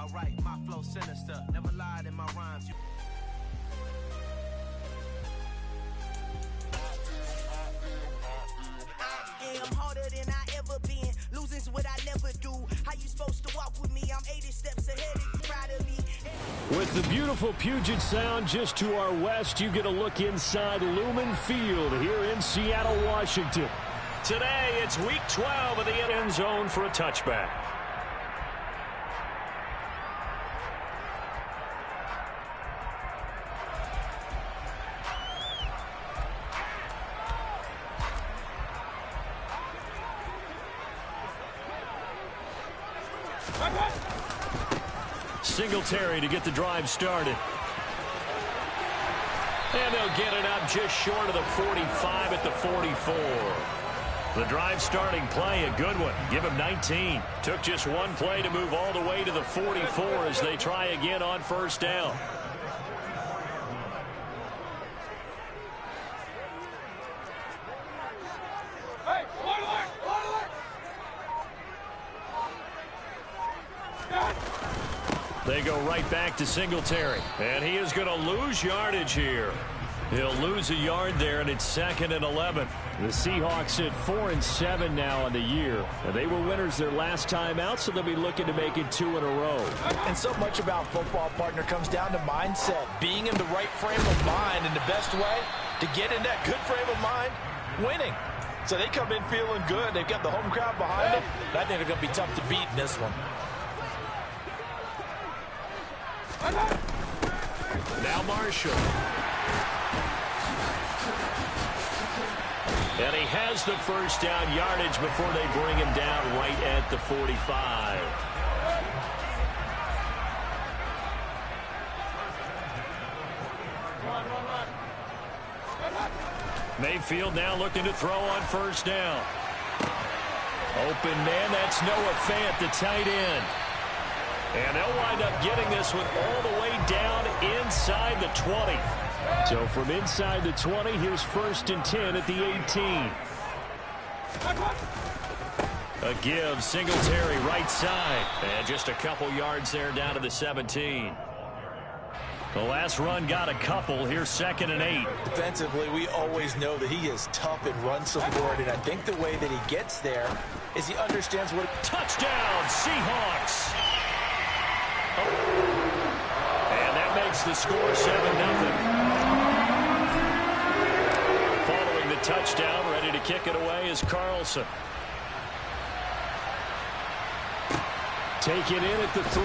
Alright, my flow sinister, never lied in my rhymes. I'm harder than I ever been. Losing's what I never do. How you supposed to walk with me? I'm 80 steps ahead of you. Proud of me. With the beautiful Puget Sound just to our west, you get a look inside Lumen Field here in Seattle, Washington. Today, it's week 12 of the end zone for a touchback. Singletary to get the drive started. And they'll get it up just short of the 45 at the 44. The drive starting play, a good one. Give him 19. Took just one play to move all the way to the 44 as they try again on first down. They go right back to Singletary. And he is going to lose yardage here. He'll lose a yard there, and it's 2nd and 11. The Seahawks at 4-7 now on the year. And they were winners their last time out, so they'll be looking to make it 2 in a row. And so much about football, partner, comes down to mindset. Being in the right frame of mind, and the best way to get in that good frame of mind, winning. So they come in feeling good. They've got the home crowd behind them. I think they're going to be tough to beat in this one. Now Marshall. And he has the first down yardage before they bring him down right at the 45. Mayfield now looking to throw on first down. Open man, that's Noah Fant, the tight end. And they'll wind up getting this one all the way down inside the 20. So from inside the 20, here's 1st and 10 at the 18. A give, Singletary right side. And just a couple yards there down to the 17. The last run got a couple. Here's 2nd and 8. Defensively, we always know that he is tough and run support. And I think the way that he gets there is he understands what... Touchdown, Seahawks! And that makes the score 7-0. Following the touchdown, ready to kick it away is Carlson. Take it in at the 3.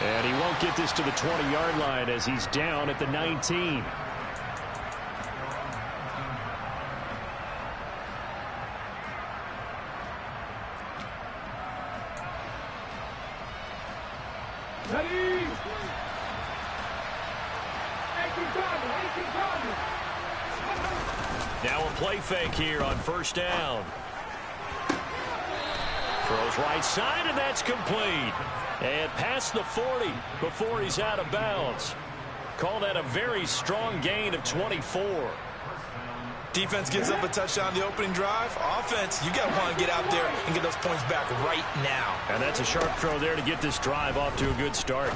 And he won't get this to the 20-yard line as he's down at the 19. Now a play fake here on first down. Throws right side, and that's complete. And past the 40 before he's out of bounds. Call that a very strong gain of 24. Defense gives up a touchdown the opening drive. Offense, you got to want to get out there and get those points back right now. And that's a sharp throw there to get this drive off to a good start.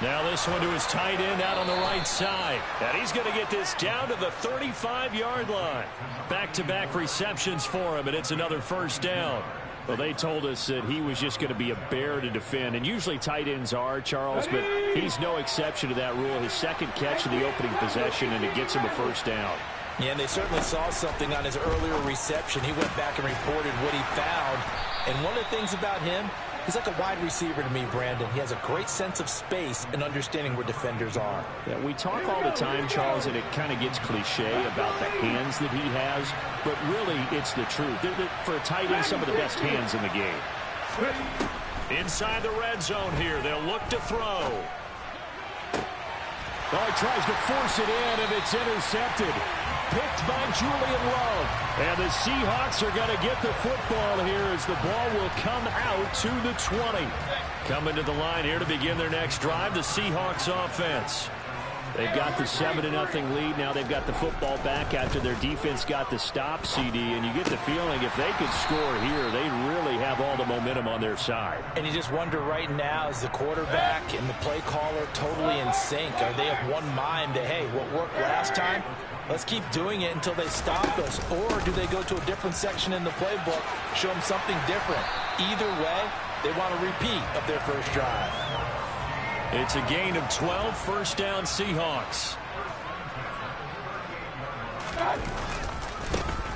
Now this one to his tight end out on the right side. And he's going to get this down to the 35-yard line. Back-to-back receptions for him, and it's another first down. Well, they told us that he was just going to be a bear to defend, and usually tight ends are, Charles, but he's no exception to that rule. His second catch of the opening possession, and it gets him a first down. Yeah, and they certainly saw something on his earlier reception. He went back and reported what he found. And one of the things about him, he's like a wide receiver to me, Brandon. He has a great sense of space and understanding where defenders are. Yeah, we talk all the time, Charles, and it kind of gets cliche about the hands that he has, but really it's the truth. For a tight end, some of the best hands in the game. Inside the red zone here, they'll look to throw. Oh, he tries to force it in, and it's intercepted. Picked by Julian Love. And the Seahawks are going to get the football here as the ball will come out to the 20. Coming to the line here to begin their next drive, the Seahawks offense. They've got the 7-0 lead. Now they've got the football back after their defense got the stop, CD. And you get the feeling if they could score here, they really have all the momentum on their side. And you just wonder right now, is the quarterback and the play caller totally in sync? Are they of one mind that, hey, what worked last time, let's keep doing it until they stop us? Or do they go to a different section in the playbook, show them something different? Either way, they want a repeat of their first drive. It's a gain of 12, first down Seahawks.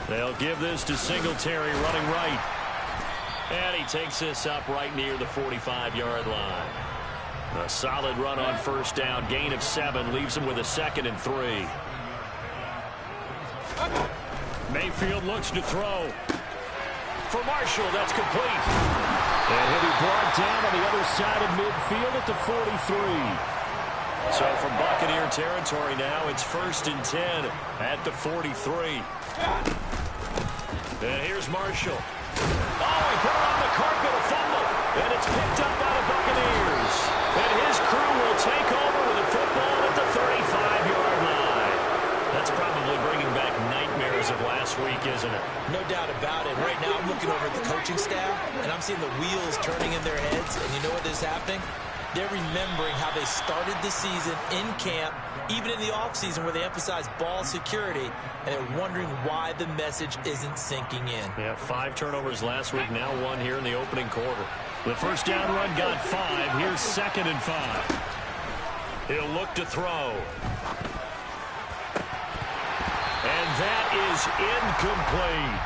They'll give this to Singletary running right. And he takes this up right near the 45-yard line. A solid run on first down, gain of 7, leaves him with a 2nd and 3. Mayfield looks to throw. For Marshall, that's complete. And he'll be brought down on the other side of midfield at the 43. So from Buccaneer territory now, it's 1st and 10 at the 43. And here's Marshall. Oh, he put it on the carpet, a fumble. And it's picked up by the Buccaneers. And his crew will take over with the football at the 35-yard line. That's probably bringing back nightmares of last week, isn't it? No doubt about it. Right now I'm looking over at the coaching staff, and I'm seeing the wheels turning in their heads. And you know what is happening? They're remembering how they started the season in camp, even in the offseason where they emphasized ball security, and they're wondering why the message isn't sinking in. Yeah, 5 turnovers last week, now 1 here in the opening quarter. The first down run got 5. Here's 2nd and 5. He'll look to throw. And that is incomplete.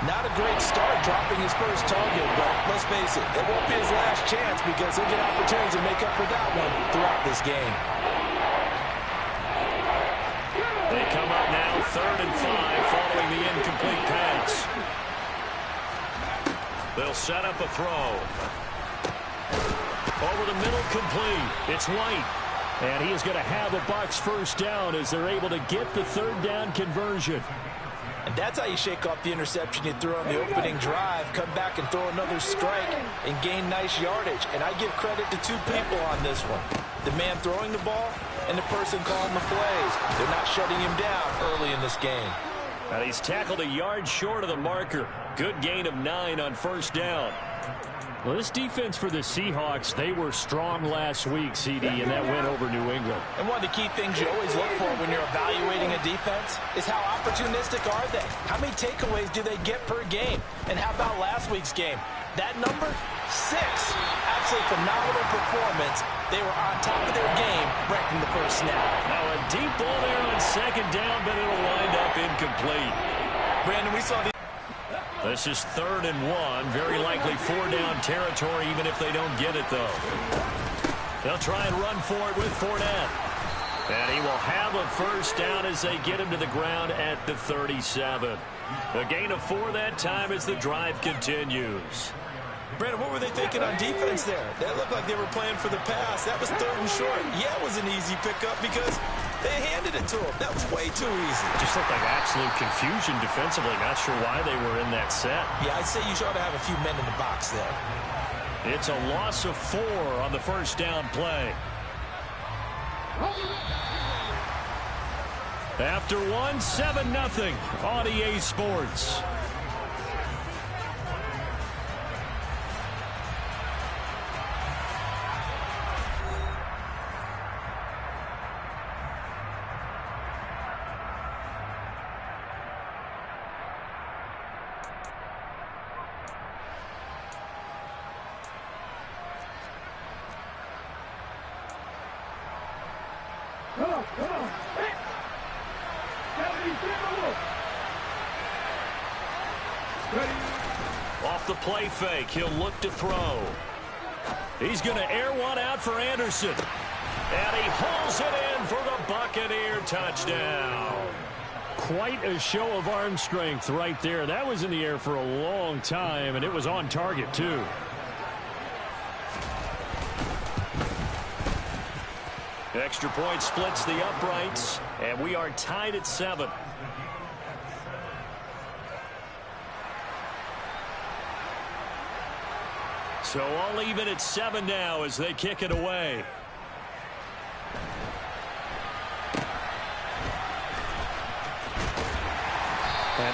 Not a great start dropping his first target, but let's face it, it won't be his last chance because he'll get opportunities to make up for that one throughout this game. They come up now 3rd and 5 following the incomplete pass. They'll set up a throw. Over the middle, complete. It's White. And he is going to have a Bucs first down as they're able to get the 3rd down conversion. And that's how you shake off the interception you threw on the opening drive, come back and throw another strike and gain nice yardage. And I give credit to 2 people on this one. The man throwing the ball and the person calling the plays. They're not shutting him down early in this game. And he's tackled a yard short of the marker. Good gain of 9 on first down. Well, this defense for the Seahawks, they were strong last week, CD, and that went over New England. And one of the key things you always look for when you're evaluating a defense is how opportunistic are they? How many takeaways do they get per game? And how about last week's game? That number? 6. Absolutely phenomenal performance. They were on top of their game, breaking the first snap. Now a deep ball there on 2nd down, but it'll wind up incomplete. Brandon, we saw the... This is 3rd and 1. Very likely 4-down territory, even if they don't get it, though. They'll try and run for it with Fournette. And he will have a first down as they get him to the ground at the 37. A gain of 4 that time as the drive continues. Brandon, what were they thinking on defense there? That looked like they were playing for the pass. That was 3rd and short. Yeah, it was an easy pickup because they handed it to him. That was way too easy. Just looked like absolute confusion defensively. Not sure why they were in that set. Yeah, I'd say you ought to have a few men in the box there. It's a loss of 4 on the first down play. After 1, 7-0 on EA Sports. Off the play fake, he'll look to throw. He's going to air one out for Anderson. And he hauls it in for the Buccaneer touchdown. Quite a show of arm strength right there. That was in the air for a long time, and it was on target, too. Extra point splits the uprights, and we are tied at 7. So all even at 7 now as they kick it away.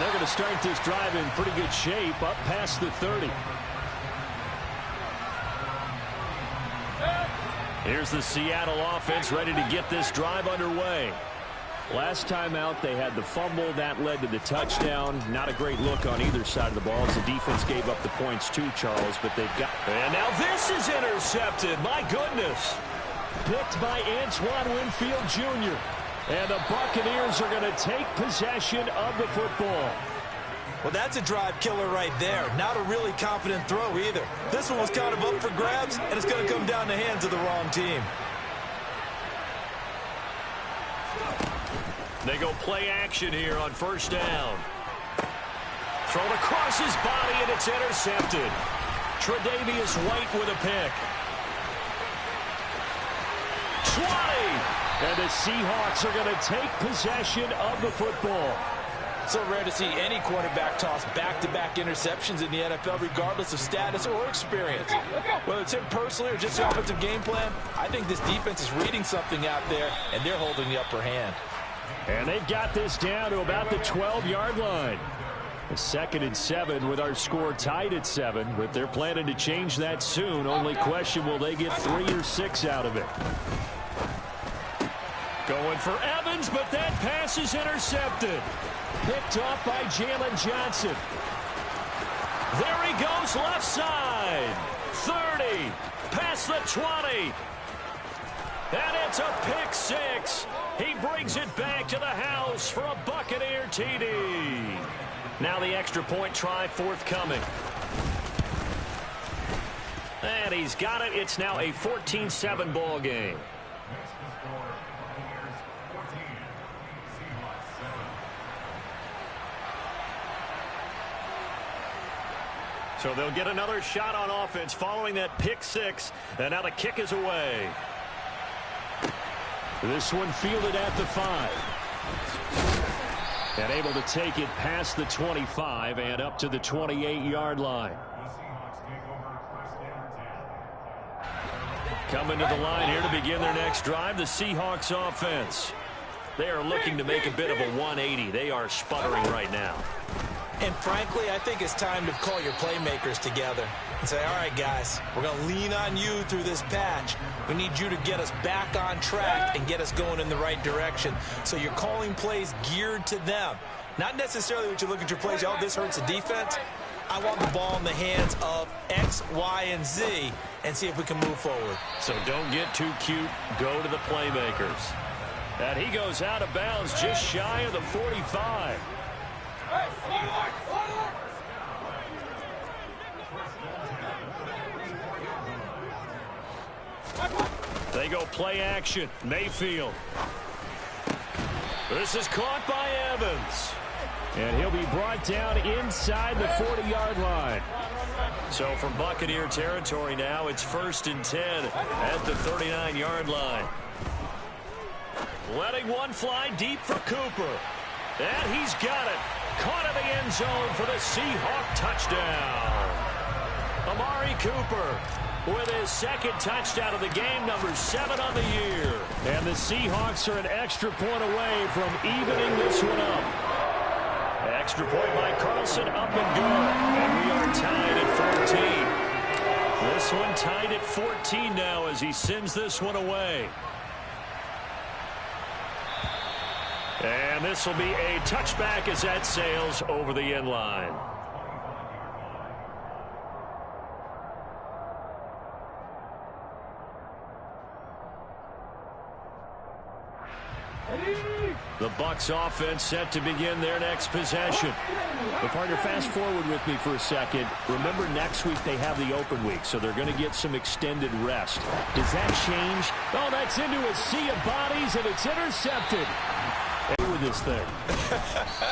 And they're going to start this drive in pretty good shape up past the 30. Here's the Seattle offense ready to get this drive underway. Last time out, they had the fumble. That led to the touchdown. Not a great look on either side of the ball as the defense gave up the points too, Charles, but they've got... And now this is intercepted. My goodness. Picked by Antoine Winfield Jr. And the Buccaneers are going to take possession of the football. Well, that's a drive killer right there. Not a really confident throw either. This one was kind of up for grabs, and it's going to come down the hands of the wrong team. They go play action here on first down. Thrown across his body, and it's intercepted. Tre'Davious White with a pick. 20! And the Seahawks are going to take possession of the football. So rare to see any quarterback toss back-to-back interceptions in the NFL, regardless of status or experience. Whether it's him personally or just the offensive game plan, I think this defense is reading something out there, and they're holding the upper hand. And they've got this down to about the 12-yard line. A 2nd and 7 with our score tied at 7, but they're planning to change that soon. Only question, will they get 3 or 6 out of it? Going for Evans, but that pass is intercepted. Picked off by Jalen Johnson. There he goes, left side. 30, past the 20. And it's a pick 6. He brings it back to the house for a Buccaneer TD. Now the extra point try forthcoming. And he's got it. It's now a 14-7 ball game. So they'll get another shot on offense following that pick 6. And now the kick is away. This one fielded at the 5. And able to take it past the 25 and up to the 28-yard line. Coming to the line here to begin their next drive, the Seahawks offense. They are looking to make a bit of a 180. They are sputtering right now. And frankly, I think it's time to call your playmakers together and say, all right, guys, we're going to lean on you through this patch. We need you to get us back on track and get us going in the right direction. So you're calling plays geared to them. Not necessarily what you look at your plays, oh, this hurts the defense. I want the ball in the hands of X, Y, and Z and see if we can move forward. So don't get too cute. Go to the playmakers. And he goes out of bounds just shy of the 45. They go play action. Mayfield. This is caught by Evans. And he'll be brought down inside the 40-yard line. So from Buccaneer territory now, it's 1st and 10 at the 39-yard line. Letting one fly deep for Cooper. And he's got it. Caught in the end zone for the Seahawk touchdown. Amari Cooper with his 2nd touchdown of the game, number 7 on the year. And the Seahawks are an extra point away from evening this one up. Extra point by Carlson, up and good. And we are tied at 14. This one tied at 14 now as he sends this one away. And this will be a touchback as that sails over the end line. The Bucs offense set to begin their next possession. But partner, fast forward with me for a second. Remember, next week they have the open week, so they're going to get some extended rest. Does that change? Oh, that's into a sea of bodies, and it's intercepted. With this thing.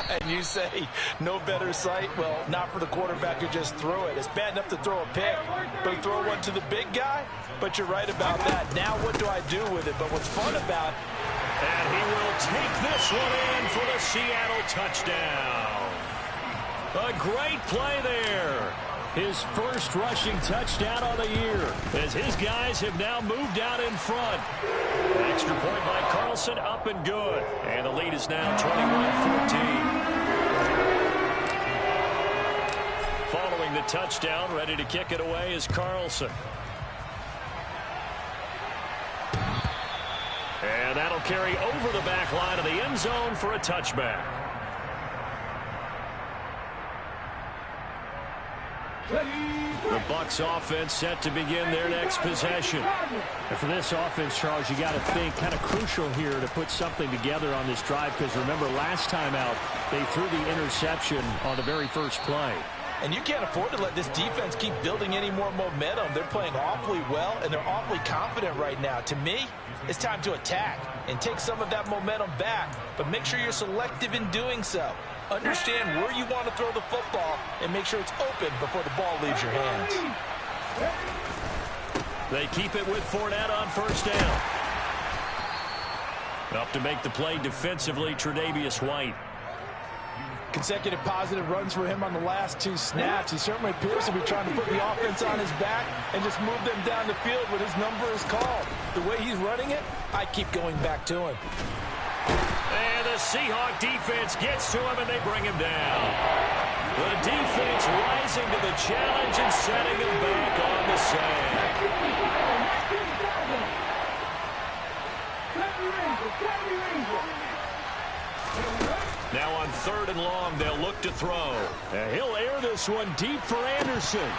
And you say no better sight? Well, not for the quarterback who just threw it. It's bad enough to throw a pick, but throw one to the big guy? But you're right about that. Now what do I do with it? But what's fun about... And he will take this one in for the Seattle touchdown. A great play there. His first rushing touchdown on the year as his guys have now moved out in front. Extra point by Carlson, up and good. And the lead is now 21-14. scoring the touchdown. Ready to kick it away is Carlson. And that'll carry over the back line of the end zone for a touchback. The Bucs offense set to begin their next possession. And for this offense, Charles, you got to think kind of crucial here to put something together on this drive, because remember last time out they threw the interception on the very first play. And you can't afford to let this defense keep building any more momentum. They're playing awfully well, and they're awfully confident right now. To me, it's time to attack and take some of that momentum back, but make sure you're selective in doing so. Understand where you want to throw the football and make sure it's open before the ball leaves your hands. They keep it with Fournette on first down. Up to make the play defensively, Tre'Davious White. Consecutive positive runs for him on the last 2 snaps. He certainly appears to be trying to put the offense on his back and just move them down the field when his number is called. The way he's running it, I keep going back to him. And the Seahawk defense gets to him, and they bring him down. The defense rising to the challenge and setting him back on the sack. Now on 3rd and long, they'll look to throw. And he'll air this one deep for Anderson.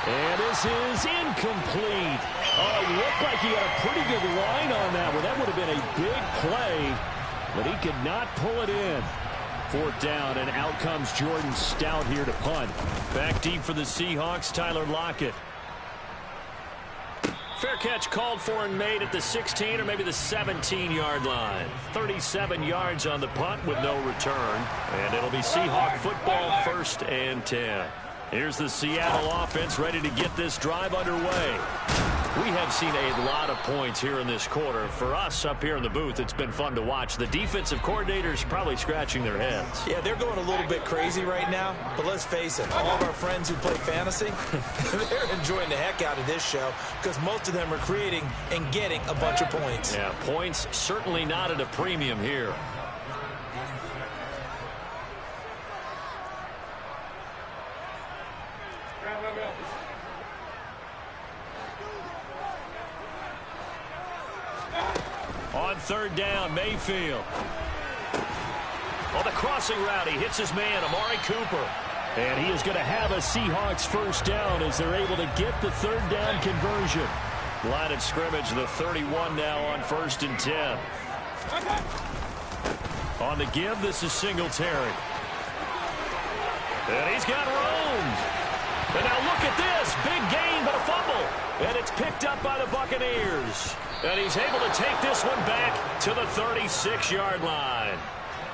And this is incomplete. Oh, it looked like he had a pretty good line on that one. That would have been a big play, but he could not pull it in. 4th down, and out comes Jordan Stout here to punt. Back deep for the Seahawks, Tyler Lockett. Fair catch called for and made at the 16 or maybe the 17-yard line. 37 yards on the punt with no return. And it'll be Seahawk football, 1st and 10. Here's the Seattle offense ready to get this drive underway. We have seen a lot of points here in this quarter. For us up here in the booth, it's been fun to watch. The defensive coordinators probably scratching their heads. Yeah, they're going a little bit crazy right now. But let's face it, all of our friends who play fantasy, they're enjoying the heck out of this show because most of them are creating and getting a bunch of points. Yeah, points certainly not at a premium here. On 3rd down, Mayfield. On the crossing route, he hits his man, Amari Cooper. And he is going to have a Seahawks 1st down as they're able to get the 3rd down conversion. Line of scrimmage, the 31 now on 1st and 10. On the give, this is Singletary. And he's got room. And now look at this. Big gain, but a fumble. And it's picked up by the Buccaneers. And he's able to take this one back to the 36-yard line.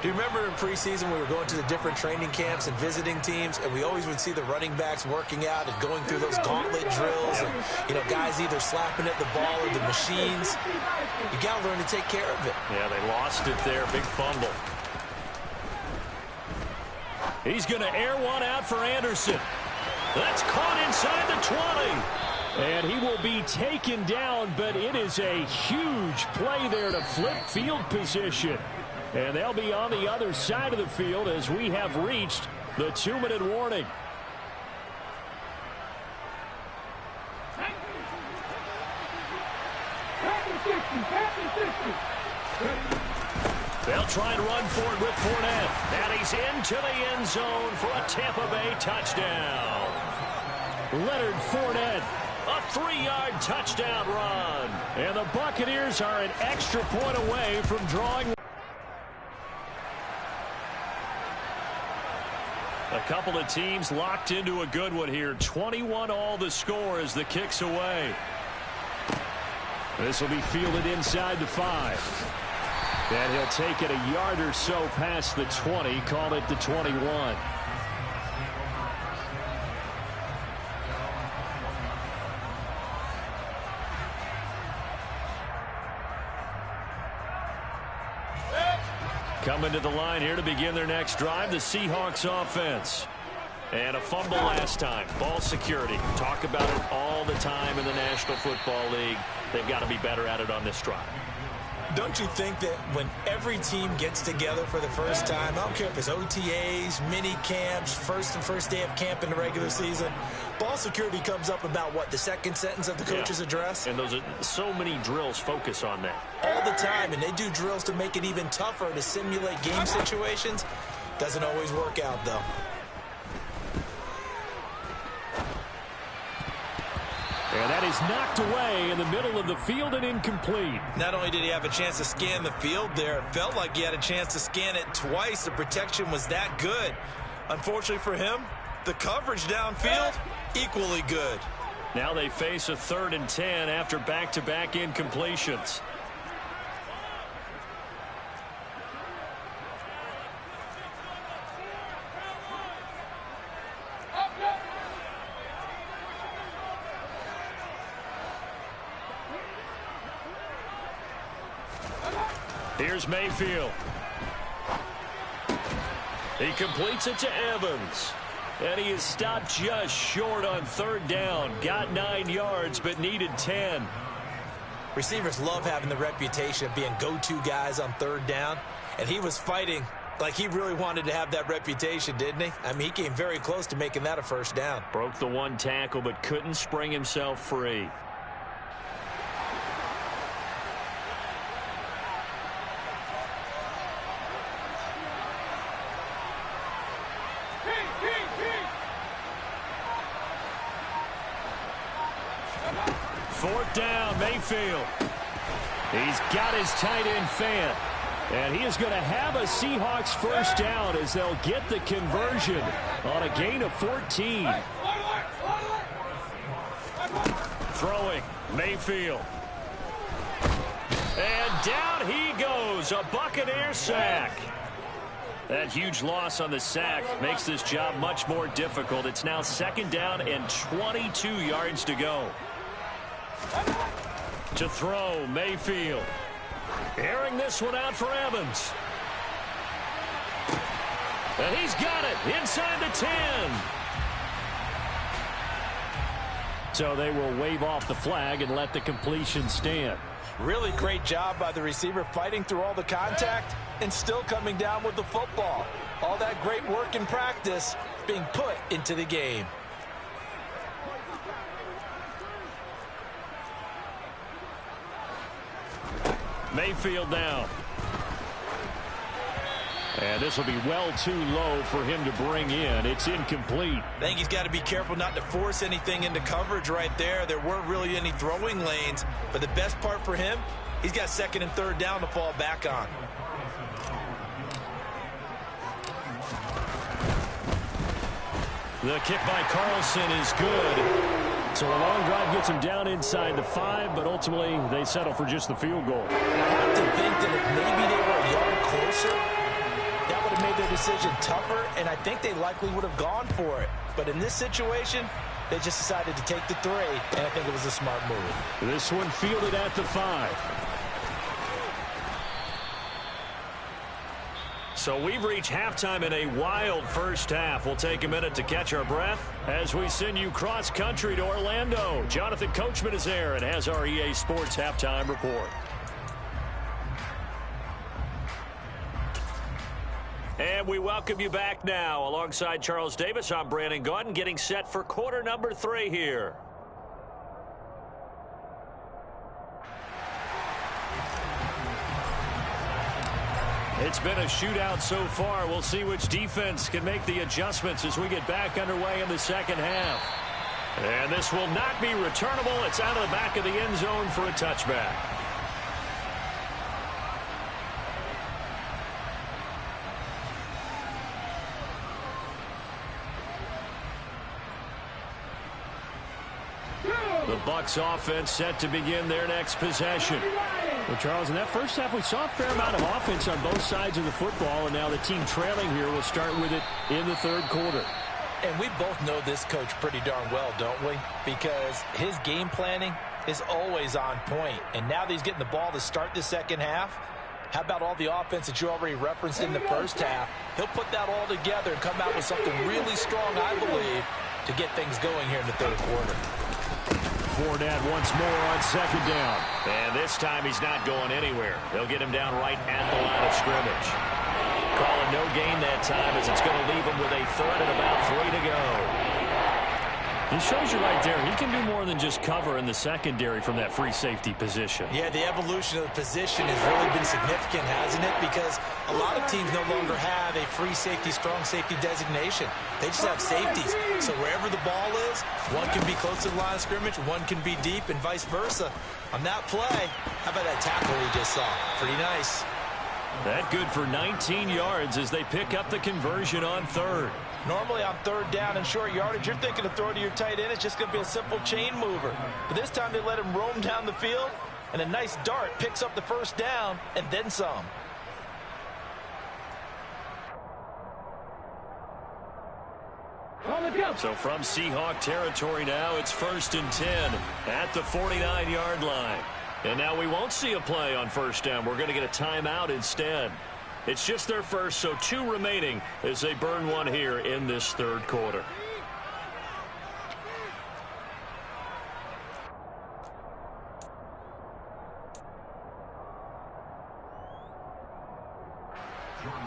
Do you remember in preseason we were going to the different training camps and visiting teams, and we always would see the running backs working out and going through those gauntlet drills, and, you know, guys either slapping at the ball or the machines. You got to learn to take care of it. Yeah, they lost it there. Big fumble. He's going to air one out for Anderson. That's caught inside the 20. And he will be taken down, but it is a huge play there to flip field position. And they'll be on the other side of the field as we have reached the 2-minute warning. They'll try and run for it with Fournette. And he's into the end zone for a Tampa Bay touchdown. Leonard Fournette. A 3-yard touchdown run. And the Buccaneers are an extra point away from drawing. A couple of teams locked into a good one here. 21 all the score as the kick's away. This will be fielded inside the 5. And he'll take it a yard or so past the 20. Call it the 21. Coming to the line here to begin their next drive, the Seahawks offense. And a fumble last time. Ball security. Talk about it all the time in the National Football League. They've got to be better at it on this drive. Don't you think that when every team gets together for the first time, I don't care if it's OTAs, mini camps, first day of camp in the regular season, ball security comes up about what, the second sentence of the coach's address? And those are so many drills focus on that. All the time, and they do drills to make it even tougher to simulate game situations. Doesn't always work out, though. And that is knocked away in the middle of the field and incomplete. Not only did he have a chance to scan the field there, it felt like he had a chance to scan it twice. The protection was that good. Unfortunately for him, the coverage downfield, equally good. Now they face a 3rd and 10 after back-to-back incompletions. Here's Mayfield. He completes it to Evans. And he is stopped just short on 3rd down. Got 9 yards, but needed 10. Receivers love having the reputation of being go-to guys on 3rd down. And he was fighting like he really wanted to have that reputation, didn't he? I mean, he came very close to making that a 1st down. Broke the 1 tackle, but couldn't spring himself free. Down, Mayfield. He's got his tight end Fant. And he is going to have a Seahawks 1st down as they'll get the conversion on a gain of 14. Throwing, Mayfield. And down he goes, a Buccaneer sack. That huge loss on the sack makes this job much more difficult. It's now 2nd down and 22 yards to go. To throw, Mayfield. Airing this one out for Evans. And he's got it inside the 10. So they will wave off the flag and let the completion stand. Really great job by the receiver fighting through all the contact and still coming down with the football. All that great work in practice being put into the game. Mayfield down. And this will be well too low for him to bring in. It's incomplete. I think he's got to be careful not to force anything into coverage right there. There weren't really any throwing lanes. But the best part for him, he's got 2nd and 3rd down to fall back on. The kick by Carlson is good. So a long drive gets him down inside the 5, but ultimately they settle for just the field goal. I have to think that if maybe they were a yard closer, that would have made their decision tougher, and I think they likely would have gone for it. But in this situation, they just decided to take the 3, and I think it was a smart move. This one fielded at the 5. So we've reached halftime in a wild 1st half. We'll take a minute to catch our breath as we send you cross-country to Orlando. Jonathan Coachman is there and has our EA Sports halftime report. And we welcome you back now. Alongside Charles Davis, I'm Brandon Gaudin, getting set for quarter number 3 here. It's been a shootout so far. We'll see which defense can make the adjustments as we get back underway in the 2nd half. And this will not be returnable. It's out of the back of the end zone for a touchback. The Bucs offense set to begin their next possession. Well, Charles, in that 1st half, we saw a fair amount of offense on both sides of the football, and now the team trailing here will start with it in the 3rd quarter. And we both know this coach pretty darn well, don't we? Because his game planning is always on point. And now that he's getting the ball to start the 2nd half, how about all the offense that you already referenced in the 1st half? He'll put that all together and come out with something really strong, I believe, to get things going here in the 3rd quarter. Fournette once more on second down. And this time he's not going anywhere. They'll get him down right at the line of scrimmage. Calling no gain that time as it's going to leave him with a third and about 3 to go. He shows you right there, he can do more than just cover in the secondary from that free safety position. Yeah, the evolution of the position has really been significant, hasn't it? Because a lot of teams no longer have a free safety, strong safety designation. They just have safeties. So wherever the ball is, one can be close to the line of scrimmage, one can be deep, and vice versa. On that play, how about that tackle we just saw? Pretty nice. That good for 19 yards as they pick up the conversion on third. Normally on third down and short yardage, you're thinking to throw to your tight end. It's just going to be a simple chain mover. But this time they let him roam down the field, and a nice dart picks up the first down and then some. So from Seahawk territory now, it's 1st and 10 at the 49-yard line. And now we won't see a play on first down. We're going to get a timeout instead. It's just their first, so 2 remaining as they burn one here in this third quarter.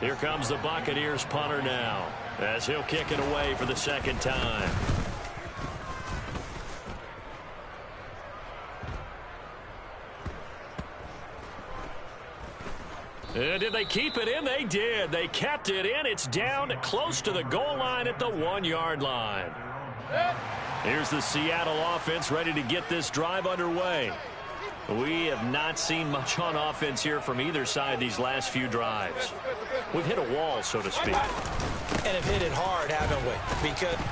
Here comes the Buccaneers punter now as he'll kick it away for the second time. Did they keep it in? They did. They kept it in. It's down close to the goal line at the 1-yard line. Here's the Seattle offense ready to get this drive underway. We have not seen much on offense here from either side these last few drives. We've hit a wall, so to speak. And have hit it hard, haven't we?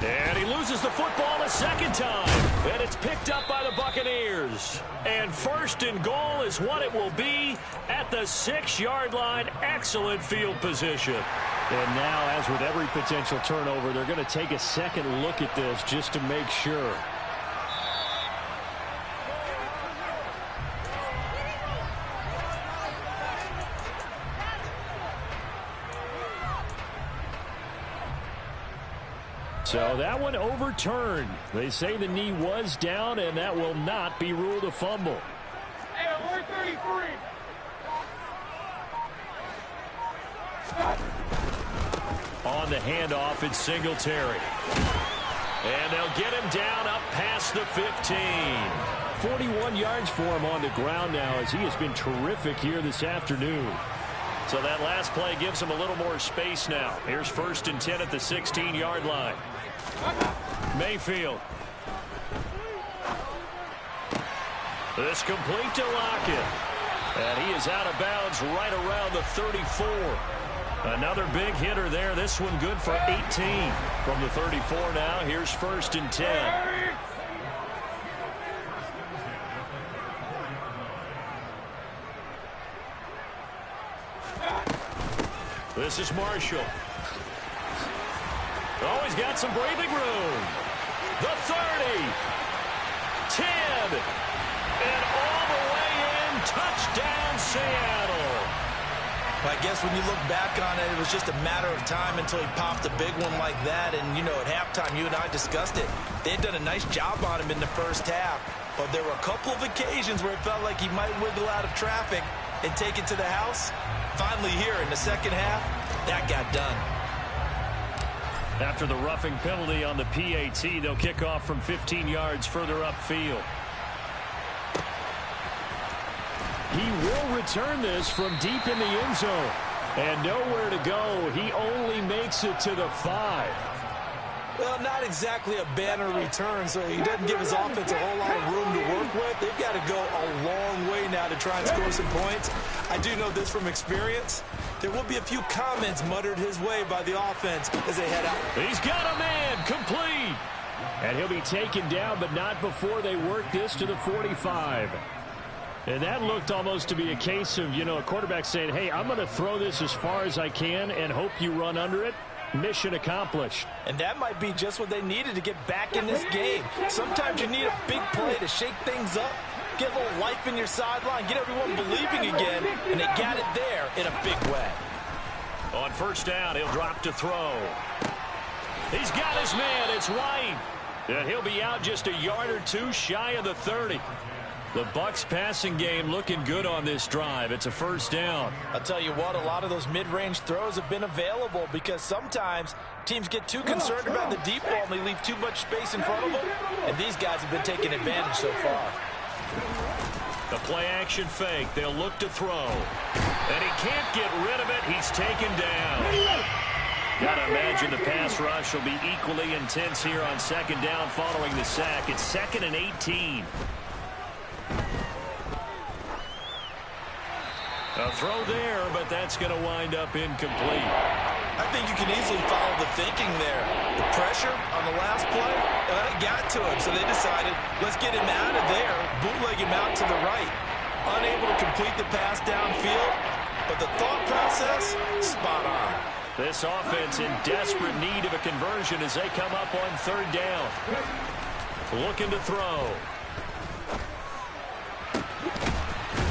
And he loses the football a second time. And it's picked up by the Buccaneers. And 1st and goal is what it will be at the 6-yard line. Excellent field position. And now, as with every potential turnover, they're going to take a second look at this just to make sure. So that one overturned. They say the knee was down, and that will not be ruled a fumble. On the handoff, it's Singletary. And they'll get him down up past the 15. 41 yards for him on the ground now as he has been terrific here this afternoon. So that last play gives him a little more space now. Here's 1st and 10 at the 16-yard line. Mayfield. This complete to Lockett. And he is out of bounds right around the 34. Another big hitter there. This one good for 18 from the 34 now. Here's 1st and 10. This is Marshall. Oh, he's got some breathing room. The 30. 10. And all the way in. Touchdown, Seattle. I guess when you look back on it, it was just a matter of time until he popped a big one like that. And, you know, at halftime, you and I discussed it. They had done a nice job on him in the first half. But there were a couple of occasions where it felt like he might wiggle out of traffic and take it to the house. Finally here in the second half, that got done. After the roughing penalty on the PAT, they'll kick off from 15 yards further upfield. He will return this from deep in the end zone. And nowhere to go. He only makes it to the 5. Well, not exactly a banner return, so he doesn't give his offense a whole lot of room to work with. They've got to go a long way now to try and score some points. I do know this from experience. There will be a few comments muttered his way by the offense as they head out. He's got a man, complete. And he'll be taken down, but not before they work this to the 45. And that looked almost to be a case of, you know, a quarterback saying, hey, I'm going to throw this as far as I can and hope you run under it. Mission accomplished. And that might be just what they needed to get back in this game. Sometimes you need a big play to shake things up, get a little life in your sideline, get everyone believing again, and they got it there in a big way. On first down, he'll drop to throw. He's got his man. It's White. And he'll be out just a yard or two shy of the 30. The Bucs passing game looking good on this drive. It's a first down. I'll tell you what, a lot of those mid-range throws have been available because sometimes teams get too concerned about the deep ball and they leave too much space in front of them. And these guys have been taking advantage so far. The play-action fake. They'll look to throw. And he can't get rid of it. He's taken down. Gotta imagine the pass rush will be equally intense here on second down following the sack. It's 2nd and 18. A throw there, but that's going to wind up incomplete. I think you can easily follow the thinking there. The pressure on the last play, it got to him, so they decided, let's get him out of there, bootleg him out to the right. Unable to complete the pass downfield, but the thought process, spot on. This offense in desperate need of a conversion as they come up on third down. Looking to throw.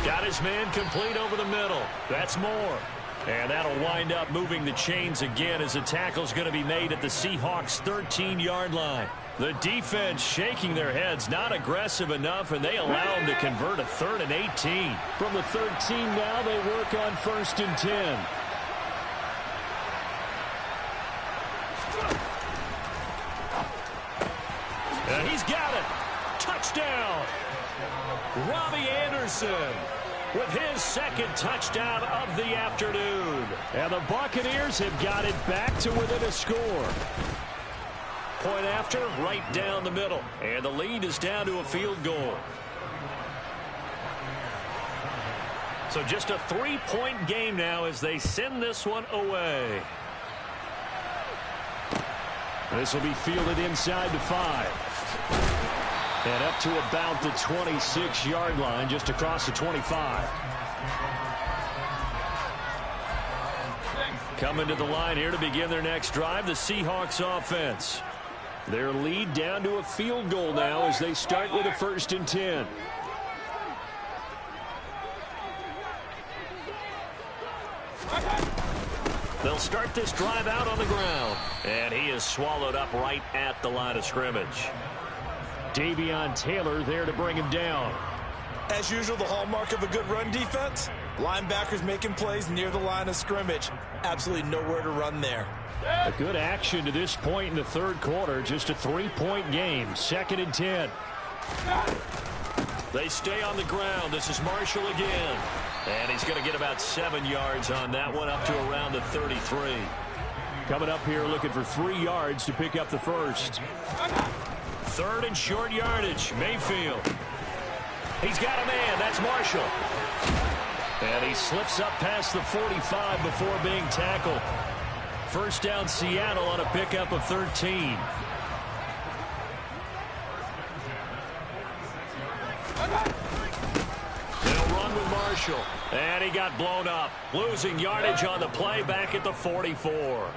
Got his man complete over the middle. That's Moore. And that'll wind up moving the chains again as the tackle's going to be made at the Seahawks' 13-yard line. The defense shaking their heads, not aggressive enough, and they allow them to convert a 3rd and 18. From the 13 now, they work on 1st and 10. And he's got it. Touchdown. Robbie Anderson with his 2nd touchdown of the afternoon. And the Buccaneers have got it back to within a score. Point after, right down the middle. And the lead is down to a field goal. So just a 3-point game now as they send this one away. This will be fielded inside the 5. And up to about the 26-yard line, just across the 25. Coming to the line here to begin their next drive, the Seahawks offense. Their lead down to a field goal now as they start with a 1st and 10. They'll start this drive out on the ground. And he is swallowed up right at the line of scrimmage. Davion Taylor there to bring him down. As usual, the hallmark of a good run defense, linebackers making plays near the line of scrimmage. Absolutely nowhere to run there. A good action to this point in the 3rd quarter. Just a 3-point game. 2nd and 10. They stay on the ground. This is Marshall again. And he's going to get about 7 yards on that one, up to around the 33. Coming up here looking for 3 yards to pick up the 1st. 3rd and short yardage. Mayfield. He's got a man. That's Marshall. And he slips up past the 45 before being tackled. First down Seattle on a pickup of 13. They'll run with Marshall. And he got blown up. Losing yardage on the play back at the 44.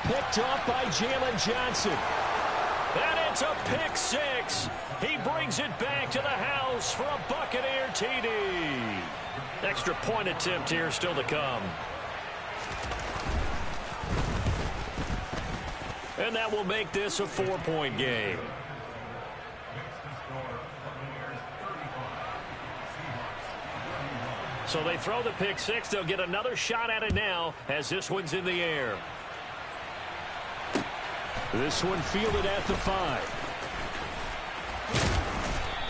Picked off by Jalen Johnson. And it's a pick 6. He brings it back to the house for a Buccaneer TD. Extra point attempt here still to come. And that will make this a 4-point game. So they throw the pick 6. They'll get another shot at it now as this one's in the air. This one fielded at the 5.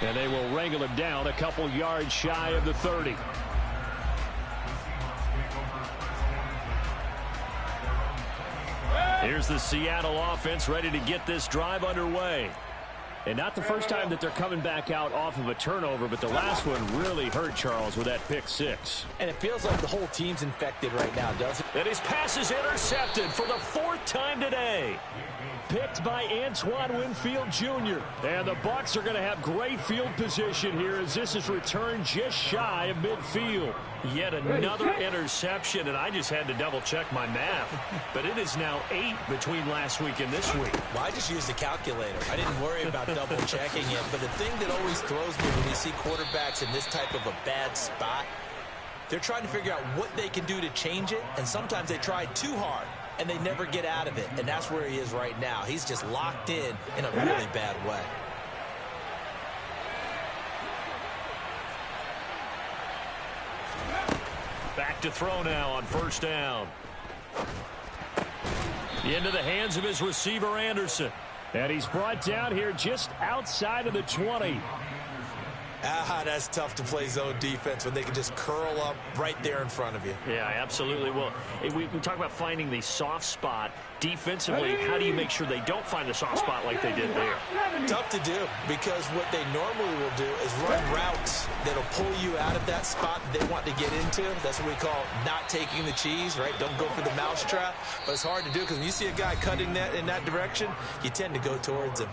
And they will wrangle him down a couple yards shy of the 30. Here's the Seattle offense ready to get this drive underway. And not the first time that they're coming back out off of a turnover, but the last one really hurt Charles with that pick 6. And it feels like the whole team's infected right now, doesn't it? And his pass is intercepted for the 4th time today. Picked by Antoine Winfield Jr. And the Bucs are going to have great field position here as this is returned just shy of midfield. Yet another interception, and I just had to double-check my math. But it is now 8 between last week and this week. Well, I just used the calculator. I didn't worry about double-checking it. But the thing that always throws me when you see quarterbacks in this type of a bad spot, They're trying to figure out what they can do to change it, and sometimes they try too hard, and they never get out of it, and that's where he is right now. He's just locked in a really bad way. Back to throw now on first down. Into the hands of his receiver, Anderson. And he's brought down here just outside of the 20. That's tough to play zone defense when they can just curl up right there in front of you. Yeah, absolutely. Well, we talk about finding the soft spot. Defensively, how do you make sure they don't find the soft spot like they did there? Tough to do, because what they normally will do is run routes that'll pull you out of that spot they want to get into. That's what we call not taking the cheese, right? Don't go for the mousetrap. But it's hard to do, because when you see a guy cutting that in that direction, you tend to go towards him.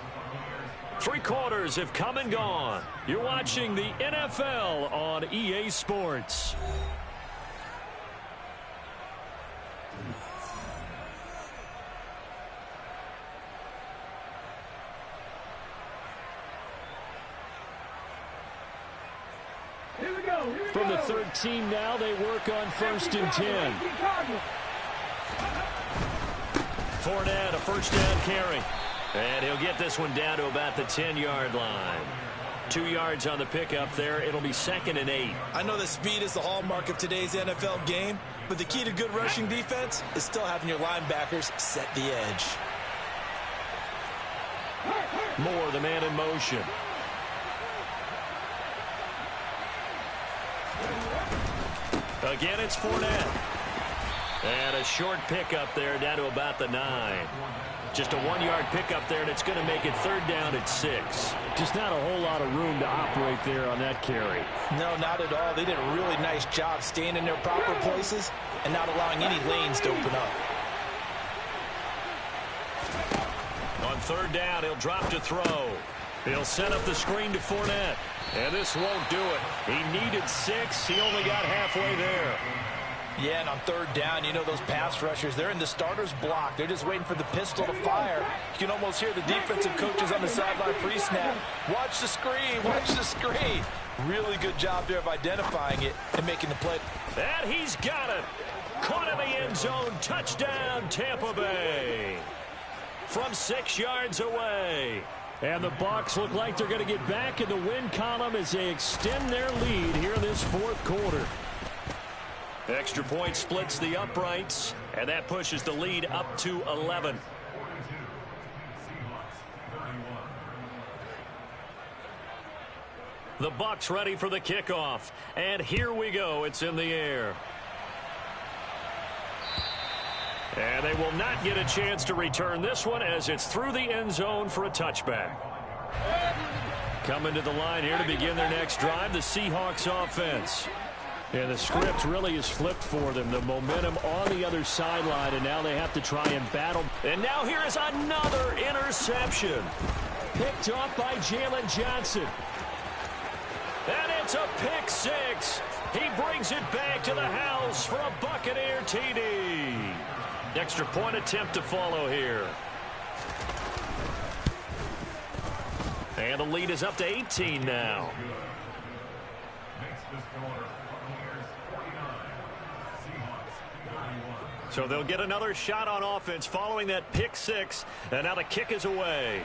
3 quarters have come and gone. You're watching the NFL on EA Sports. From the 13 now, they work on 1st and 10. Fournette, a first down carry. And he'll get this one down to about the 10-yard line. 2 yards on the pickup there. It'll be 2nd and 8. I know that speed is the hallmark of today's NFL game, but the key to good rushing defense is still having your linebackers set the edge. Moore, the man in motion. Again, it's Fournette. And a short pickup there down to about the 9. Just a 1-yard pickup there, and it's going to make it 3rd down at 6. Just not a whole lot of room to operate there on that carry. No, not at all. They did a really nice job staying in their proper places and not allowing any lanes to open up. On 3rd down, he'll drop to throw. He'll set up the screen to Fournette. And this won't do it. He needed 6. He only got halfway there. Yeah, and on 3rd down, you know those pass rushers, they're in the starter's block. They're just waiting for the pistol to fire. You can almost hear the defensive coaches on the sideline pre-snap. Watch the screen, watch the screen. Really good job there of identifying it and making the play. And he's got it. Caught in the end zone. Touchdown, Tampa Bay. From 6 yards away. And the Bucs look like they're going to get back in the win column as they extend their lead here in this 4th quarter. Extra point splits the uprights, and that pushes the lead up to 11. The Bucs ready for the kickoff, and here we go. It's in the air. And they will not get a chance to return this one as it's through the end zone for a touchback. Coming to the line here to begin their next drive, the Seahawks offense. And the script really is flipped for them. The momentum on the other sideline, and now they have to try and battle. And now here is another interception. Picked off by Jalen Johnson. And it's a pick 6. He brings it back to the house for a Buccaneer TD. Extra point attempt to follow here. And the lead is up to 18 now. So they'll get another shot on offense following that pick 6. And now the kick is away.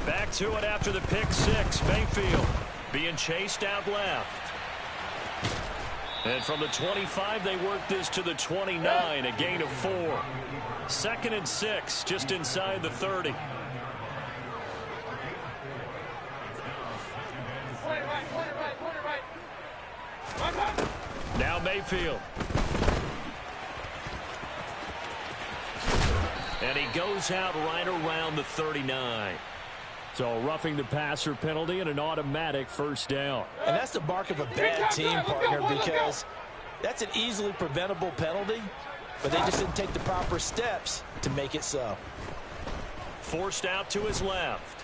Back to it after the pick 6. Mayfield being chased out left. And from the 25, they work this to the 29, a gain of 4. 2nd and 6, just inside the 30. Now Mayfield. And he goes out right around the 39. So roughing the passer penalty and an automatic first down. And that's the mark of a bad team, partner, because that's an easily preventable penalty. but they just didn't take the proper steps to make it so. Forced out to his left.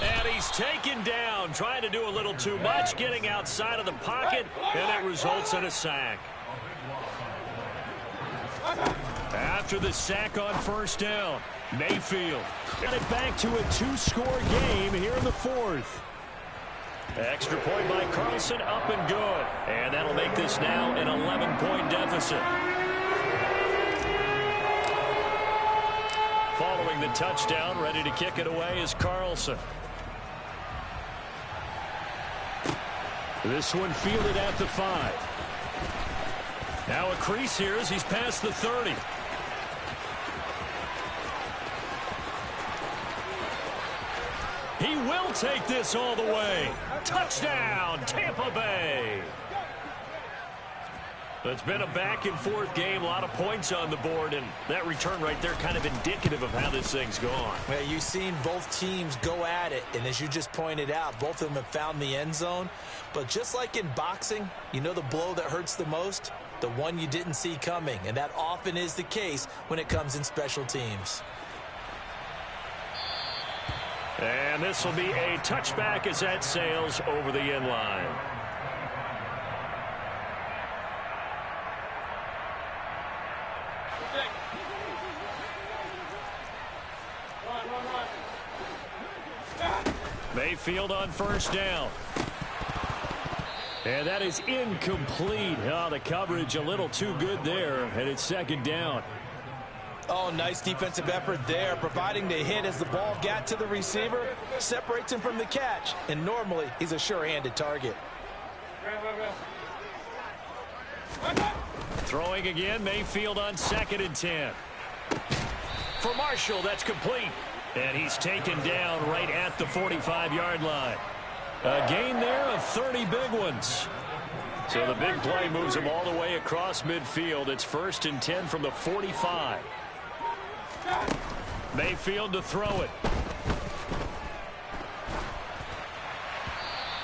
And he's taken down, trying to do a little too much, getting outside of the pocket, and it results in a sack. After the sack on first down, Mayfield got it back to a two-score game here in the fourth. Extra point by Carlson, up and good. And that'll make this now an 11-point deficit. Following the touchdown, ready to kick it away is Carlson. This one fielded at the 5. Now a crease here as he's past the 30. He will take this all the way. Touchdown, Tampa Bay. It's been a back-and-forth game, a lot of points on the board, and that return right there kind of indicative of how this thing's gone. Well, you've seen both teams go at it, and as you just pointed out, both of them have found the end zone. But just like in boxing, you know the blow that hurts the most? The one you didn't see coming, and that often is the case when it comes in special teams. And this will be a touchback as that sails over the end line. Mayfield on first down. And that is incomplete. Oh, the coverage a little too good there, and it's second down. Oh, nice defensive effort there, providing the hit as the ball got to the receiver, separates him from the catch, and normally he's a sure-handed target. Throwing again, Mayfield on 2nd and 10. For Marshall, that's complete. And he's taken down right at the 45-yard line. A gain there of 30 big ones. So the big play moves him all the way across midfield. It's 1st and 10 from the 45. Mayfield to throw it.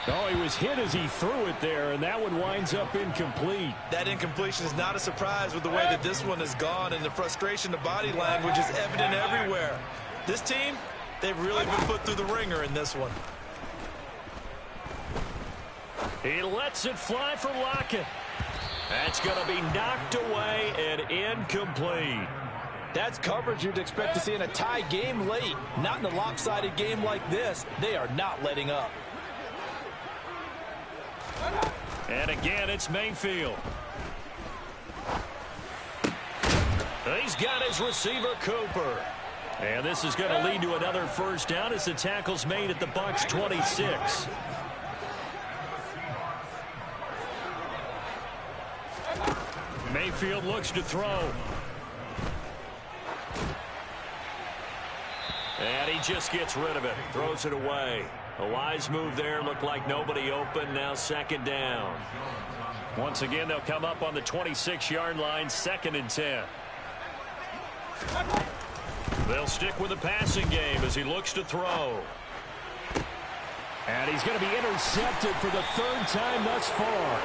Oh, he was hit as he threw it there, and that one winds up incomplete. That incompletion is not a surprise with the way that this one has gone, and the frustration, the body language is evident everywhere. This team, they've really been put through the ringer in this one. He lets it fly for Lockett. That's going to be knocked away and incomplete. That's coverage you'd expect to see in a tie game late. Not in a lopsided game like this. They are not letting up. And again, it's Mayfield. He's got his receiver, Cooper. And this is going to lead to another first down as the tackle's made at the Bucs 26. Mayfield looks to throw. And he just gets rid of it. Throws it away. A wise move there. Looked like nobody open. Now 2nd down. Once again, they'll come up on the 26-yard line. 2nd and 10. They'll stick with the passing game as he looks to throw. And he's going to be intercepted for the 3rd time thus far.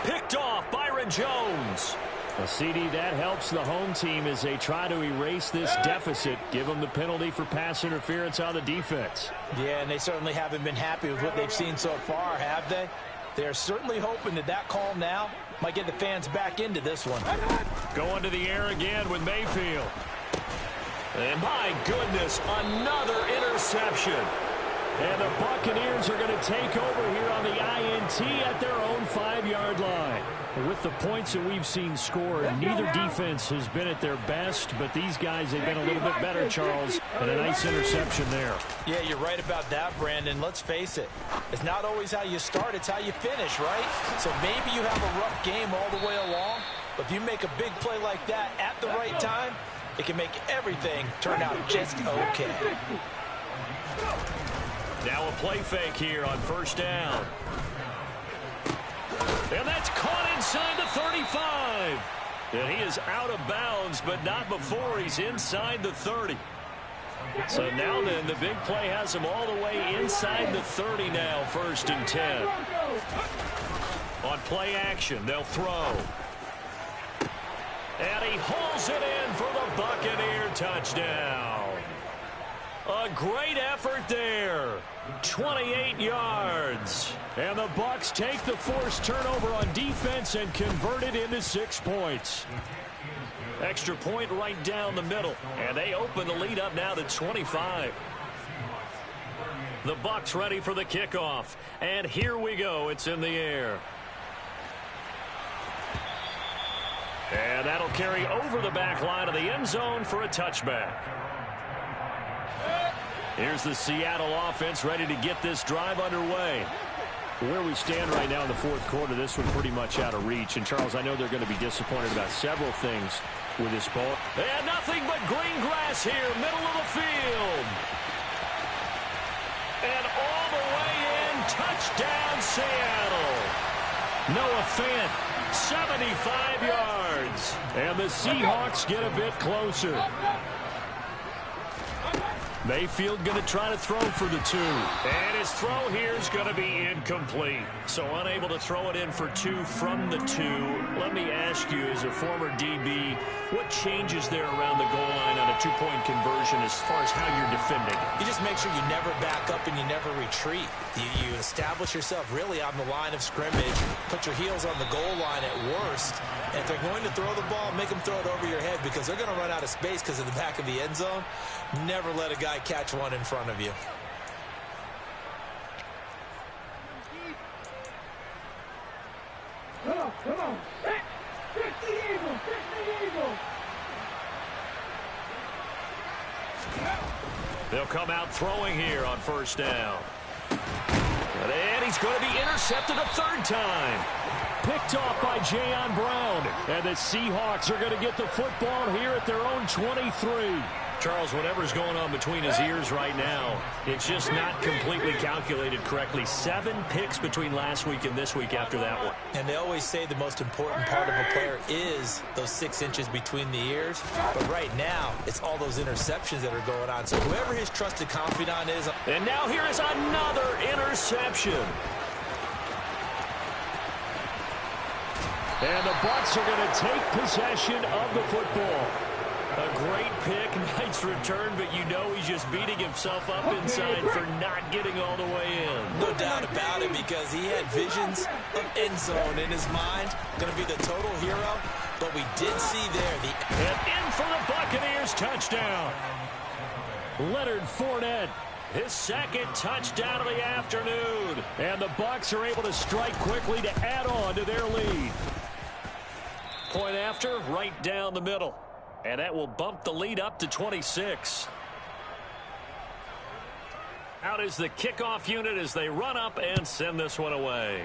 Picked off, Byron Jones. A CD that helps the home team as they try to erase this deficit. Give them the penalty for pass interference on the defense. Yeah, and they certainly haven't been happy with what they've seen so far, have they? They're certainly hoping that that call now might get the fans back into this one. Going to the air again with Mayfield. And my goodness, another interception. And the Buccaneers are going to take over here on the INT at their own 5-yard line. With the points that we've seen scored, neither defense has been at their best, but these guys have been a little bit better, Charles, and a nice interception there. Yeah, you're right about that, Brandon. Let's face it. It's not always how you start, it's how you finish, right? So maybe you have a rough game all the way along, but if you make a big play like that at the right time, it can make everything turn out just okay. Now a play fake here on first down. And that's caught inside the 35. And he is out of bounds, but not before he's inside the 30. So now then, the big play has him all the way inside the 30 now, 1st and 10. On play action, they'll throw. And he hauls it in for the Buccaneer touchdown. A great effort there. 28 yards. And the Bucs take the forced turnover on defense and convert it into 6 points. Extra point right down the middle. And they open the lead up now to 25. The Bucs ready for the kickoff. And here we go. It's in the air. And that'll carry over the back line of the end zone for a touchback. Here's the Seattle offense ready to get this drive underway. Where we stand right now in the fourth quarter, this one pretty much out of reach. And, Charles, I know they're going to be disappointed about several things with this ball. And nothing but green grass here, middle of the field. And all the way in, touchdown Seattle. Noah Fant, 75 yards. And the Seahawks get a bit closer. Mayfield going to try to throw for the 2. And his throw here is going to be incomplete. So unable to throw it in for 2 from the 2. Let me ask you, as a former DB, what changes there around the goal line on a 2-point conversion as far as how you're defending? You just make sure you never back up and you never retreat. You establish yourself really on the line of scrimmage, put your heels on the goal line at worst, and if they're going to throw the ball, make them throw it over your head because they're going to run out of space because of the back of the end zone. Never let a guy catch one in front of you. Come on. Fix the Eagles. They'll come out throwing here on first down. And he's going to be intercepted a 3rd time. Picked off by Jayon Brown. And the Seahawks are going to get the football here at their own 23. Charles, whatever's going on between his ears right now, it's just not completely calculated correctly. 7 picks between last week and this week after that one. And they always say the most important part of a player is those 6 inches between the ears. But right now, it's all those interceptions that are going on. So whoever his trusted confidant is. And now here is another interception. And the Bucs are going to take possession of the football. A great pick, nice return, but you know he's just beating himself up inside for not getting all the way in. No doubt about it, because he had visions of end zone in his mind. Going to be the total hero, but we did see there And in for the Buccaneers touchdown. Leonard Fournette, his 2nd touchdown of the afternoon. And the Bucs are able to strike quickly to add on to their lead. Point after, right down the middle. And that will bump the lead up to 26. Out is the kickoff unit as they run up and send this one away.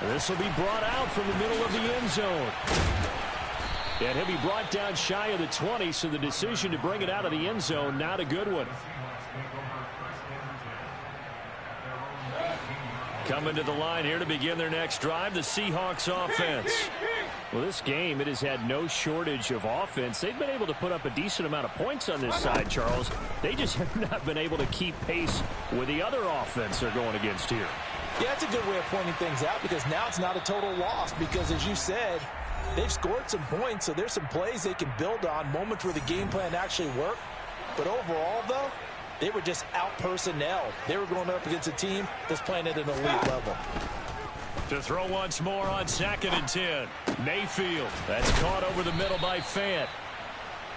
This will be brought out from the middle of the end zone. And he'll be brought down shy of the 20, so the decision to bring it out of the end zone, not a good one. Coming to the line here to begin their next drive, the Seahawks offense. Well, this game, it has had no shortage of offense. They've been able to put up a decent amount of points on this side, Charles. They just have not been able to keep pace with the other offense they're going against here. Yeah, that's a good way of pointing things out, because now it's not a total loss, because as you said, they've scored some points, so there's some plays they can build on, moments where the game plan actually worked. But overall, though, they were just out-personnel. They were going up against a team that's playing at an elite level. To throw once more on 2nd and 10. Mayfield. That's caught over the middle by Fant.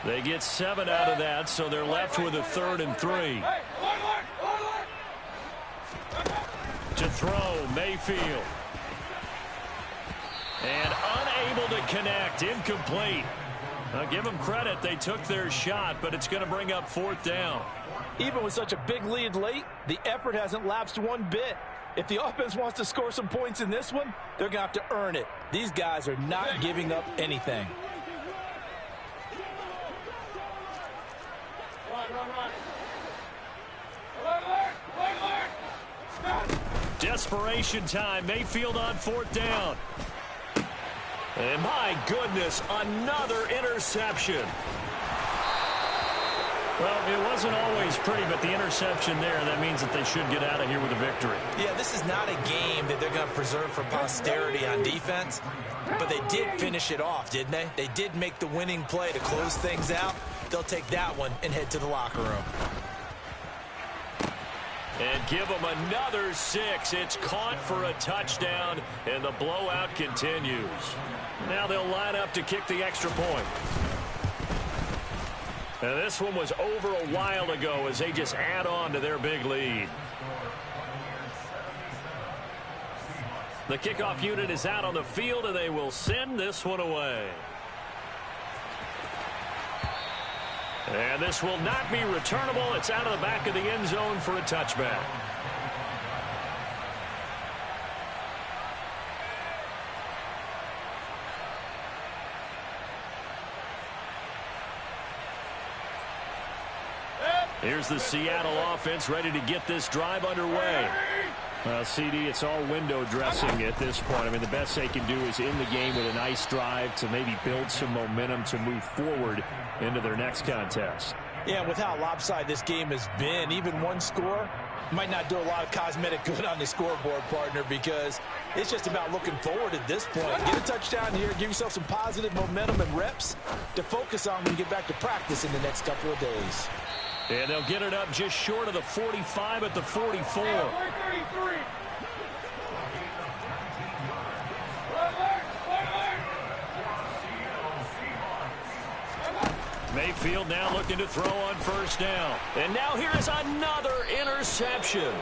They get 7 out of that, so they're left with a 3rd and 3. To throw, Mayfield. And unable to connect. Incomplete. Now, give them credit. They took their shot, but it's going to bring up 4th down. Even with such a big lead late, the effort hasn't lapsed one bit. If the offense wants to score some points in this one, they're going to have to earn it. These guys are not giving up anything. Desperation time. Mayfield on 4th down. And my goodness, another interception. Well, it wasn't always pretty, but the interception there, that means that they should get out of here with a victory. Yeah, this is not a game that they're going to preserve for posterity on defense, but they did finish it off, didn't they? They did make the winning play to close things out. They'll take that one and head to the locker room. And give them another 6. It's caught for a touchdown, and the blowout continues. Now they'll line up to kick the extra point. And this one was over a while ago as they just add on to their big lead. The kickoff unit is out on the field, and they will send this one away. And this will not be returnable. It's out of the back of the end zone for a touchback. Here's the Seattle offense ready to get this drive underway. CD, it's all window dressing at this point. I mean, the best they can do is in the game with a nice drive to maybe build some momentum to move forward into their next contest. Yeah, with how lopsided this game has been, even one score might not do a lot of cosmetic good on the scoreboard, partner, because it's just about looking forward at this point. Get a touchdown here, give yourself some positive momentum and reps to focus on when you get back to practice in the next couple of days. And they'll get it up just short of the 45 at the 44. Mayfield now looking to throw on first down. And now here is another interception.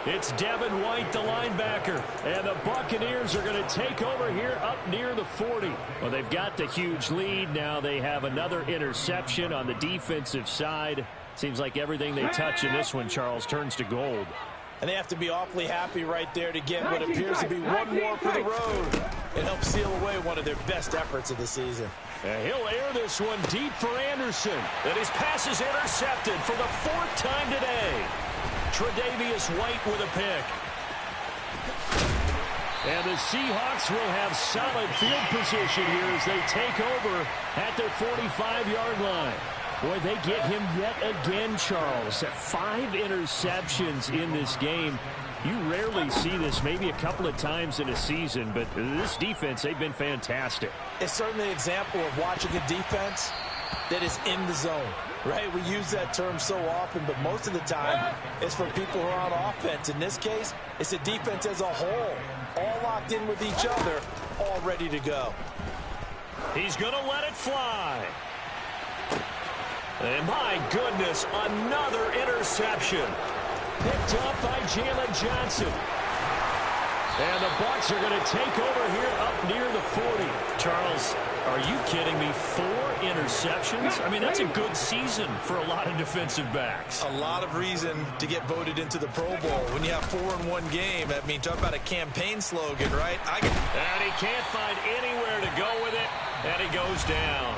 It's Devin White, the linebacker. And the Buccaneers are going to take over here up near the 40. Well, they've got the huge lead. Now they have another interception on the defensive side. Seems like everything they touch in this one, Charles, turns to gold. And they have to be awfully happy right there to get what appears to be one more for the road. It helps seal away one of their best efforts of the season. And he'll air this one deep for Anderson. And his pass is intercepted for the 4th time today. Tre'Davious White with a pick. And the Seahawks will have solid field position here as they take over at their 45-yard line. Boy, they get him yet again, Charles. 5 interceptions in this game. You rarely see this, maybe a couple of times in a season, but this defense, they've been fantastic. It's certainly an example of watching a defense that is in the zone, right? We use that term so often, but most of the time it's for people who are on offense. In this case, it's a defense as a whole, all locked in with each other, all ready to go. He's going to let it fly. And my goodness, another interception. Picked up by Jalen Johnson. And the Bucs are going to take over here up near the 40. Charles, are you kidding me? 4 interceptions? I mean, that's a good season for a lot of defensive backs. A lot of reason to get voted into the Pro Bowl. When you have 4 in one game, I mean, talk about a campaign slogan, right? And he can't find anywhere to go with it, and he goes down.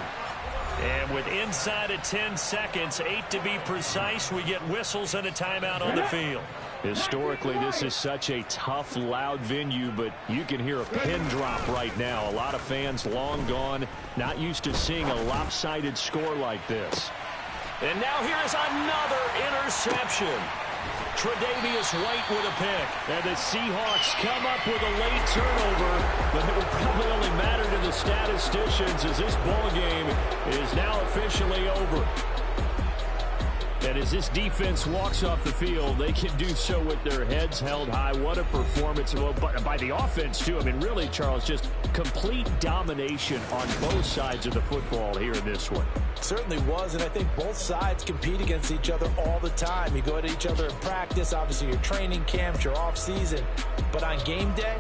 And with inside of 10 seconds, 8 to be precise, we get whistles and a timeout on the field. Historically, this is such a tough, loud venue, but you can hear a pin drop right now. A lot of fans long gone, not used to seeing a lopsided score like this. And now here is another interception. Tre'Davious White with a pick. And the Seahawks come up with a late turnover, but it will probably only matter to the statisticians as this ball game is now officially over. And as this defense walks off the field, they can do so with their heads held high. What a performance by the offense, too. I mean, really, Charles, just complete domination on both sides of the football here in this one. Certainly was, and I think both sides compete against each other all the time. You go at each other in practice, obviously your training camps, your off-season. But on game day,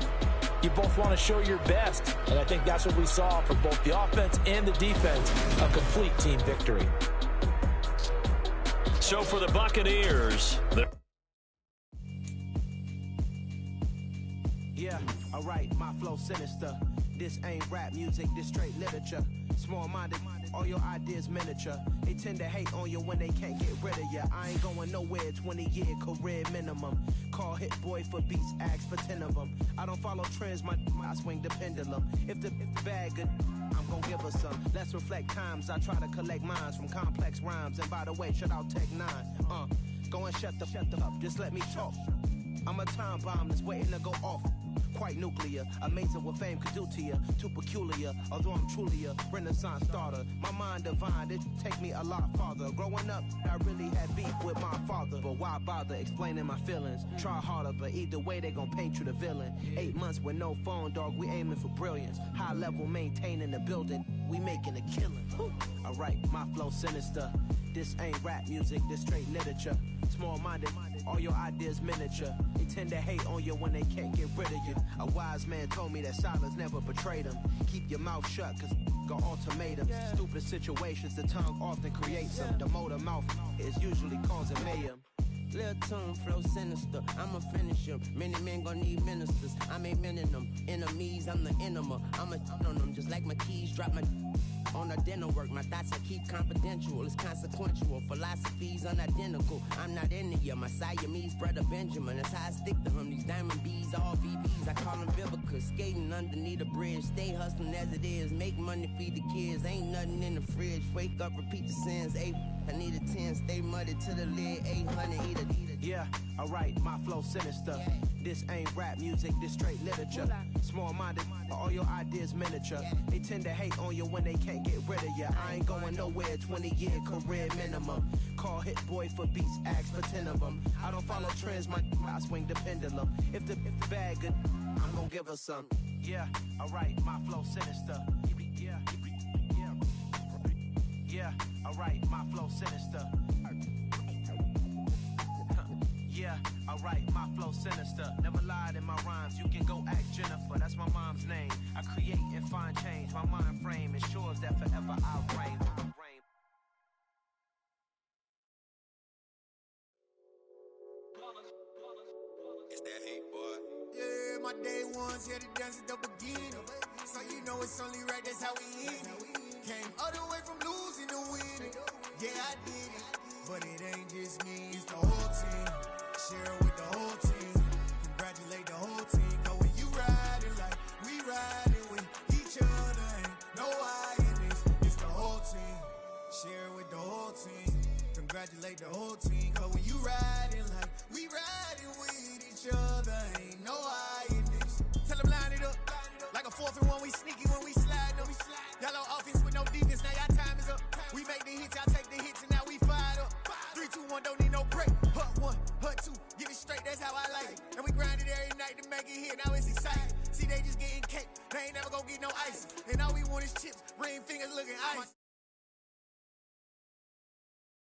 you both want to show your best. And I think that's what we saw from both the offense and the defense, a complete team victory. So for the Buccaneers, yeah, all right, my flow sinister. This ain't rap music, this straight literature. Small-minded, all your ideas miniature. They tend to hate on you when they can't get rid of you. I ain't going nowhere, 20-year career minimum. Call Hit Boy for beats, ask for 10 of them. I don't follow trends, I swing the pendulum. If the bag good, I'm gon' give her some. Let's reflect times, I try to collect minds from complex rhymes. And by the way, shout out Tech 9. Go and shut the up, just let me talk. I'm a time bomb that's waiting to go off. Quite nuclear, amazing what fame could do to you. Too peculiar, although I'm truly a renaissance starter. My mind divine, it take me a lot farther. Growing up, I really had beef with my father. But why bother explaining my feelings? Try harder, but either way they gon' paint you the villain. 8 months with no phone, dog, we aiming for brilliance. High level maintaining the building, we making a killing. Alright, my flow sinister. This ain't rap music, this straight literature. Small-minded, all your ideas miniature. They tend to hate on you when they can't get rid of you. A wise man told me that silence never betrayed him. Keep your mouth shut, cause got ultimatums. Stupid situations, the tongue often creates them. The motor mouth is usually causing mayhem. Lil' tune, flow sinister, I'ma finish him. Many men gon' need ministers, I'm aiming them. Enemies, I'm the enema. I'ma on them, just like my keys, drop my on a dinner work. My thoughts I keep confidential, it's consequential. Philosophies unidentical, I'm not into ya. My Siamese brother Benjamin, that's how I stick to him. These diamond bees, all BBs, I call them Vivica. Skating underneath a bridge, stay hustling as it is. Make money, feed the kids, ain't nothing in the fridge. Wake up, repeat the sins, I need a 10, stay muddy to the lid, 800, eat a. Yeah, alright, my flow sinister. This ain't rap music, this straight literature. Small-minded, all your ideas miniature. They tend to hate on you when they can't get rid of you. I ain't going nowhere, 20-year career minimum. Call Hit Boy for beats, ask for 10 of them. I don't follow trends, I swing the pendulum. If the bag good, I'm gon' give her some. Yeah, alright, my flow sinister. Yeah, alright, my flow sinister. Yeah, alright, my flow sinister. Never lied in my rhymes, you can go ask Jennifer. That's my mom's name. I create and find change. My mind frame ensures that forever I reign. It's that hate, boy. Yeah, my day ones here to dance at the beginning. So you know it's only right, that's how we end it. Came all the way from losing to winning. Yeah, I did it. But it ain't just me, it's the whole team. Share with the whole team. Congratulate the whole team. Cause when you riding like we riding with each other, ain't no I in this. It's the whole team. Share with the whole team. Congratulate the whole team. Cause when you riding like we riding with each other, ain't no I in this. Tell them line it up. Like a 4th and 1, we sneaky when we slide them. Y'all on offense with no defense, now y'all time is up. We make the hits, y'all take the hits, and now we fired up. 3, 2, 1, don't need no break. Hut 1, hut 2, get it straight, that's how I like it. And we grind it every night to make it hit, now it's exciting. See, they just getting cake, they ain't never gonna get no ice. And all we want is chips, ring fingers looking ice.